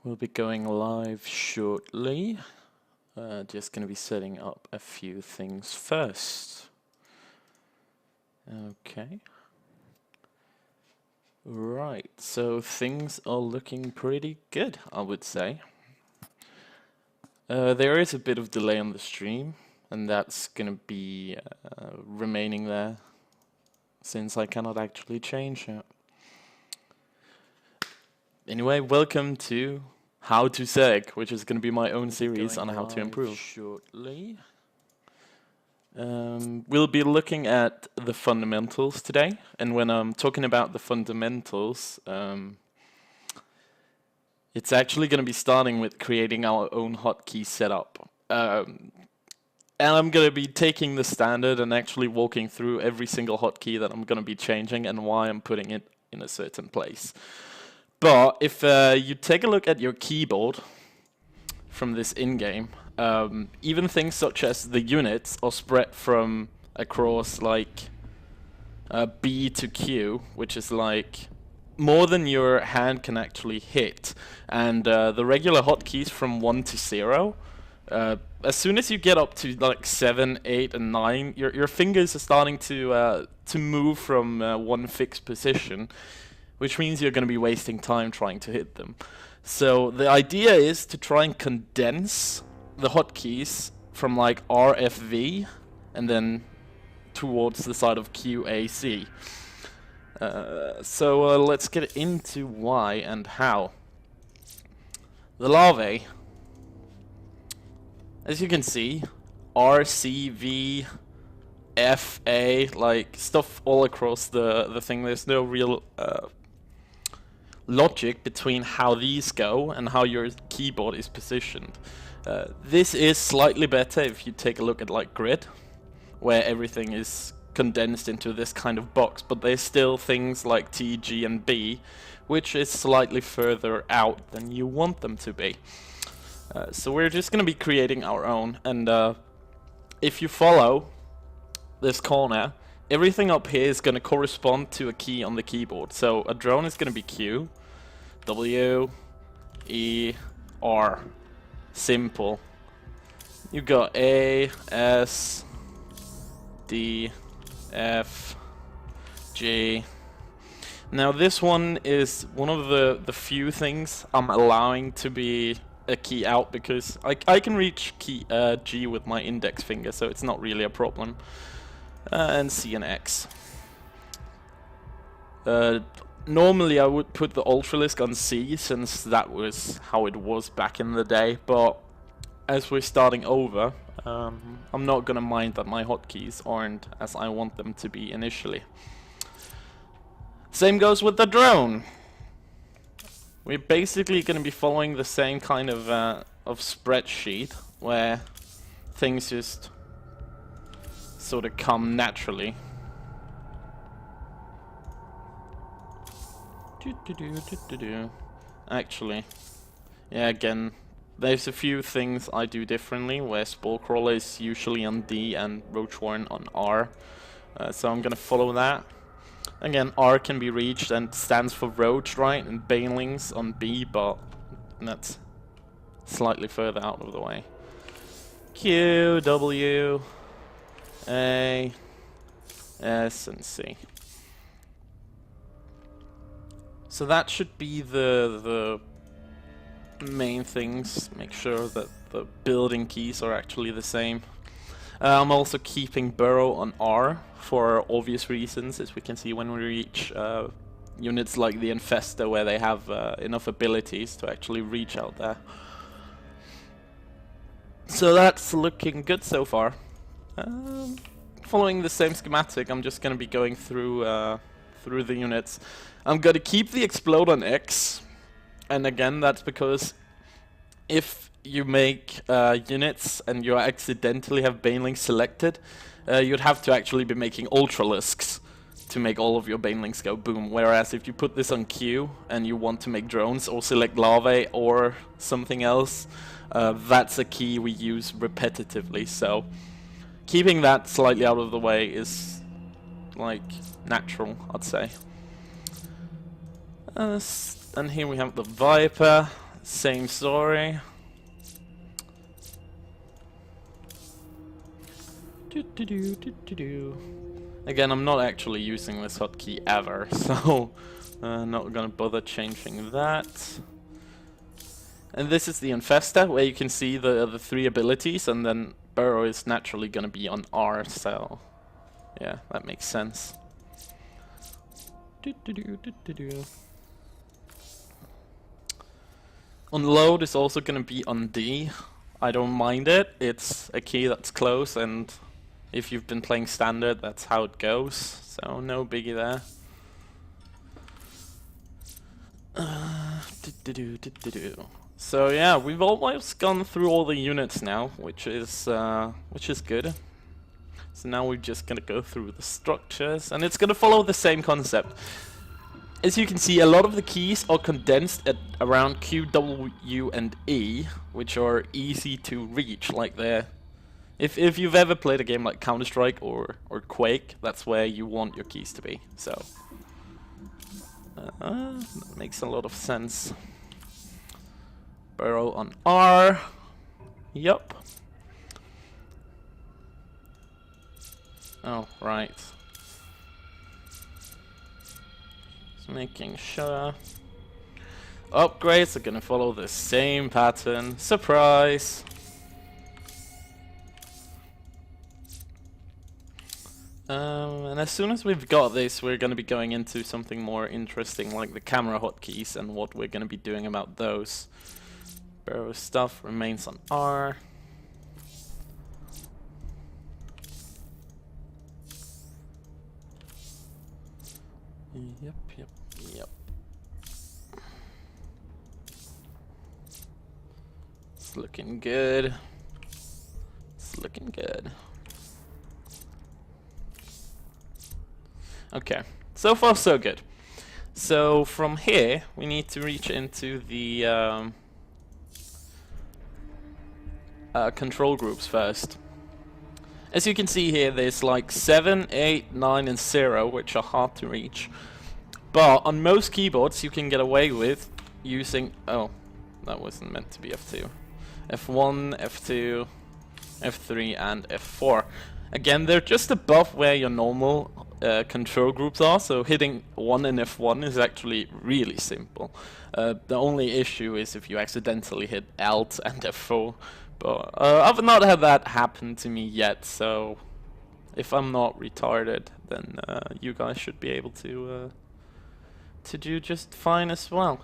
We'll be going live shortly. Just going to be setting up a few things first. Okay. Right, so things are looking pretty good, I would say. There is a bit of delay on the stream, and that's going to be remaining there since I cannot actually change it. Anyway, welcome to How to Zerg, which is going to be my own series on how to improve. Shortly. We'll be looking at the fundamentals today, and when I'm talking about the fundamentals, it's actually going to be starting with creating our own hotkey setup. And I'm going to be taking the standard and actually walking through every single hotkey that I'm going to be changing and why I'm putting it in a certain place. But if you take a look at your keyboard from this in-game, even things such as the units are spread from across like B to Q, which is like more than your hand can actually hit. And the regular hotkeys from 1 to 0, as soon as you get up to like 7, 8, and 9, your fingers are starting to move from one fixed position, which means you're going to be wasting time trying to hit them. So the idea is to try and condense the hotkeys from like RFV and then towards the side of QAC. So let's get into why and how. The larvae, as you can see, RCV, FA, like stuff all across the thing. There's no real logic between how these go and how your keyboard is positioned. This is slightly better if you take a look at like grid, where everything is condensed into this kind of box, but there's still things like T, G, and B, which is slightly further out than you want them to be. So we're just going to be creating our own, and if you follow this corner, everything up here is going to correspond to a key on the keyboard. So a drone is going to be Q, W, E, R. Simple. You got A, S, D, F, G. Now this one is one of the few things I'm allowing to be a key out, because I can reach key G with my index finger, so it's not really a problem. And C and X. Normally I would put the Ultralisk on C, since that was how it was back in the day, but as we're starting over, I'm not gonna mind that my hotkeys aren't as I want them to be initially. Same goes with the drone. We're basically gonna be following the same kind of spreadsheet, where things just sort of come naturally. Actually, yeah, again, there's a few things I do differently, where Spellcrawler is usually on D and Roachwarren on R. So I'm gonna follow that. Again, R can be reached and stands for Roach, right? And Banelings on B, but that's slightly further out of the way. Q, W, A, S, and C. So that should be the main things. Make sure that the building keys are actually the same. I'm also keeping Burrow on R for obvious reasons, as we can see when we reach units like the Infestor, where they have enough abilities to actually reach out there. So that's looking good so far. Following the same schematic, I'm just going to be going through the units. I'm going to keep the Explode on X, and again, that's because if you make units and you accidentally have Banelings selected, you'd have to actually be making Ultralisks to make all of your Banelings go boom. Whereas if you put this on Q and you want to make drones or select larvae or something else, that's a key we use repetitively. So keeping that slightly out of the way is like natural, I'd say. And here we have the Viper. same story. Again, I'm not actually using this hotkey ever, so not gonna bother changing that. And this is the Infesta, where you can see the 3 abilities, and then Burrow is naturally gonna be on R, so yeah, that makes sense. Unload is also gonna be on D. I don't mind it, it's a key that's close, and if you've been playing standard, that's how it goes, so no biggie there. So yeah, we've almost gone through all the units now, which is good. So now we're just gonna go through the structures, and it's gonna follow the same concept. As you can see, a lot of the keys are condensed at around Q, W, and E, which are easy to reach. Like they're, if you've ever played a game like Counter-Strike or Quake, that's where you want your keys to be. So that makes a lot of sense. Burrow on R. Yup. Oh, right. Just making sure. Upgrades are gonna follow the same pattern. Surprise! And as soon as we've got this, we're gonna be going into something more interesting, like the camera hotkeys and what we're gonna be doing about those. Burrow stuff remains on R. Yep. It's looking good. It's looking good. Okay, so far so good. So from here, we need to reach into the control groups first. As you can see here, there's like 7, 8, 9, and 0, which are hard to reach. But on most keyboards, you can get away with using... Oh, that wasn't meant to be F2. F1, F2, F3, and F4. Again, they're just above where your normal control groups are, so hitting 1 and F1 is actually really simple. The only issue is if you accidentally hit Alt and F4. But I've not had that happen to me yet, so if I'm not retarded, then you guys should be able to do just fine as well.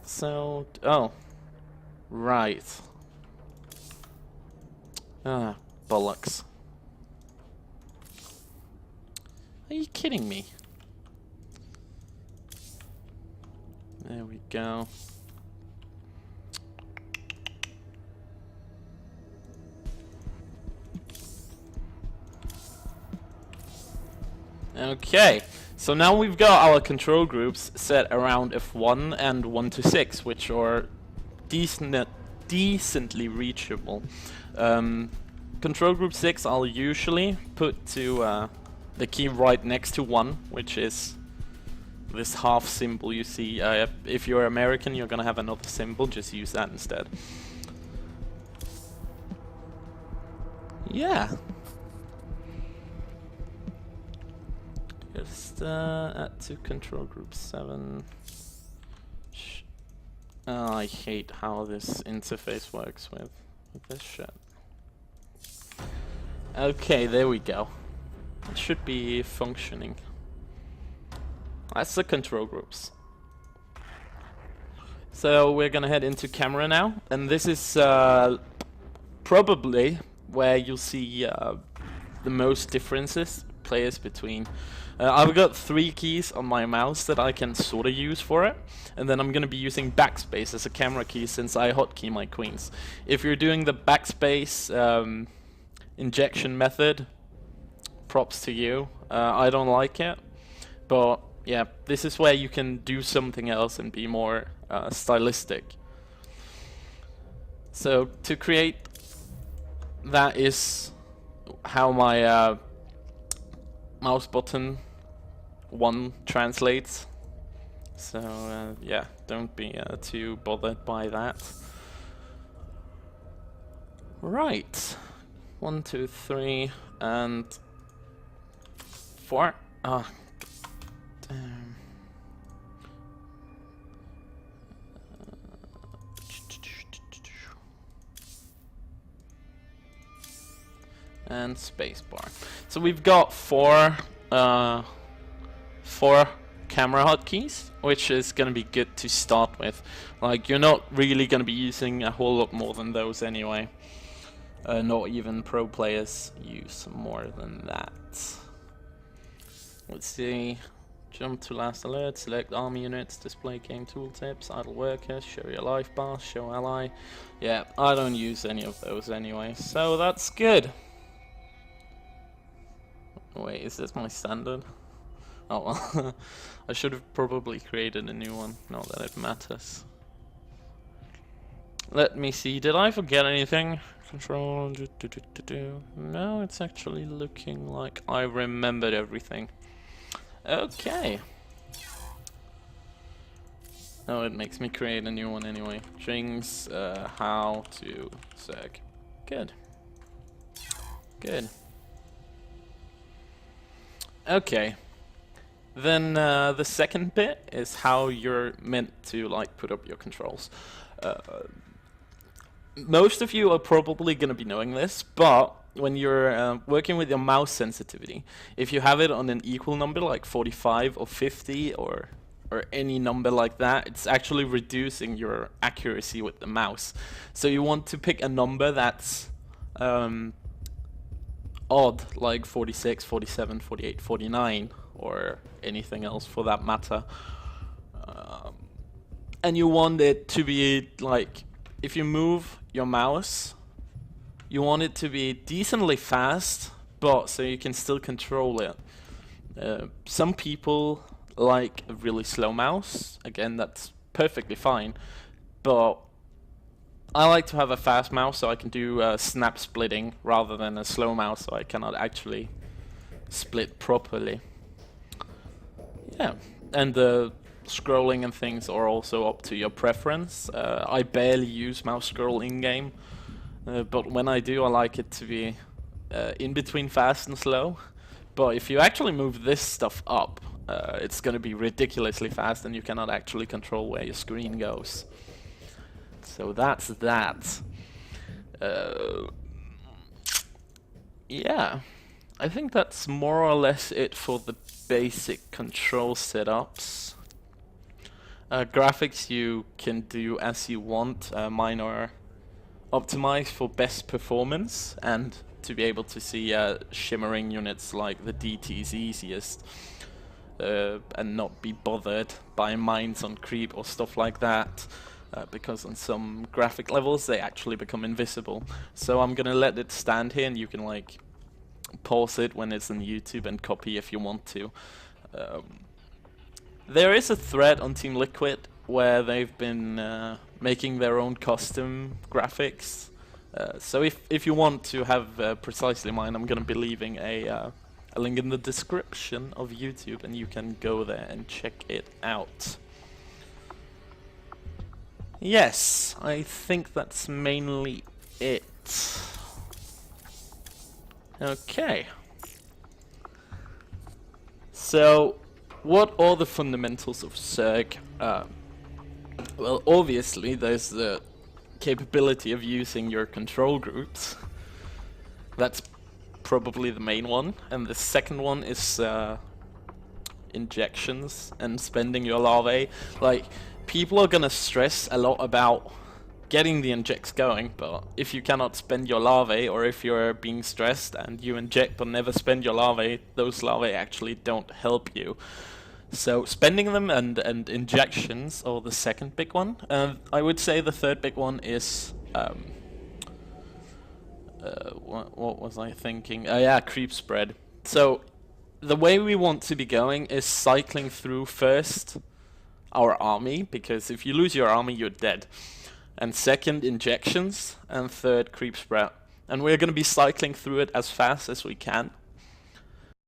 So, oh, right. Ah, bollocks. Are you kidding me? There we go. Okay, so now we've got our control groups set around F1 and 1 to 6, which are decently reachable. Control group 6 I'll usually put to the key right next to 1, which is this half symbol you see. If you're American, you're gonna have another symbol, just use that instead. Yeah. Just add to control group 7. Oh, I hate how this interface works with this shit. Okay, there we go. It should be functioning. That's the control groups. So we're gonna head into camera now, and this is probably where you'll see the most differences players between. I've got 3 keys on my mouse that I can sort of use for it, and then I'm going to be using backspace as a camera key since I hotkey my queens. If you're doing the backspace injection method, props to you. I don't like it, but yeah, this is where you can do something else and be more stylistic. So to create that is how my mouse button 1 translates. So yeah, don't be too bothered by that. Right, 1, 2, 3, and 4. Ah, damn. And spacebar. So we've got four camera hotkeys, which is gonna be good to start with. Like, you're not really gonna be using a whole lot more than those anyway. Not even pro players use more than that. Let's see. Jump to last alert, select army units, display game tooltips, idle workers, show your life bar, show ally. Yeah, I don't use any of those anyway, so that's good. Wait, is this my standard? Oh well, I should have probably created a new one, not that it matters. Let me see, did I forget anything? Control, No, it's actually looking like I remembered everything. Okay. Oh, it makes me create a new one anyway. Strings, how to Zerg. Good. Good. Okay. Then the second bit is how you're meant to like put up your controls. Most of you are probably going to be knowing this, but when you're working with your mouse sensitivity, if you have it on an equal number like 45 or 50 or any number like that, it's actually reducing your accuracy with the mouse. So you want to pick a number that's odd, like 46, 47, 48, 49, or anything else for that matter. And you want it to be like, if you move your mouse, you want it to be decently fast, but so you can still control it. Some people like a really slow mouse. Again, that's perfectly fine, but I like to have a fast mouse so I can do snap splitting rather than a slow mouse so I cannot actually split properly. Yeah, and the scrolling and things are also up to your preference. I barely use mouse scroll in-game, but when I do, I like it to be in between fast and slow. But if you actually move this stuff up, it's going to be ridiculously fast and you cannot actually control where your screen goes. So that's that. Yeah, I think that's more or less it for the basic control setups. Graphics you can do as you want. Mine are optimized for best performance and to be able to see shimmering units like the DT's easiest, and not be bothered by mines on creep or stuff like that, because on some graphic levels they actually become invisible. So I'm gonna let it stand here and you can like pause it when it's on YouTube and copy if you want to. There is a thread on Team Liquid where they've been making their own custom graphics. So if you want to have precisely mine, I'm going to be leaving a link in the description of YouTube and you can go there and check it out. Yes, I think that's mainly it. Okay. So, what are the fundamentals of Zerg? Well, obviously, there's the capability of using your control groups. That's probably the main one. And the second one is injections and spending your larvae. Like, people are gonna stress a lot about getting the injects going, but if you cannot spend your larvae, or if you're being stressed and you inject but never spend your larvae, those larvae actually don't help you. So spending them and injections are the second big one. I would say the third big one is what was I thinking? Yeah, creep spread. So the way we want to be going is cycling through first our army, because if you lose your army, you're dead. And second, injections, and third, creep spread. And we're going to be cycling through it as fast as we can.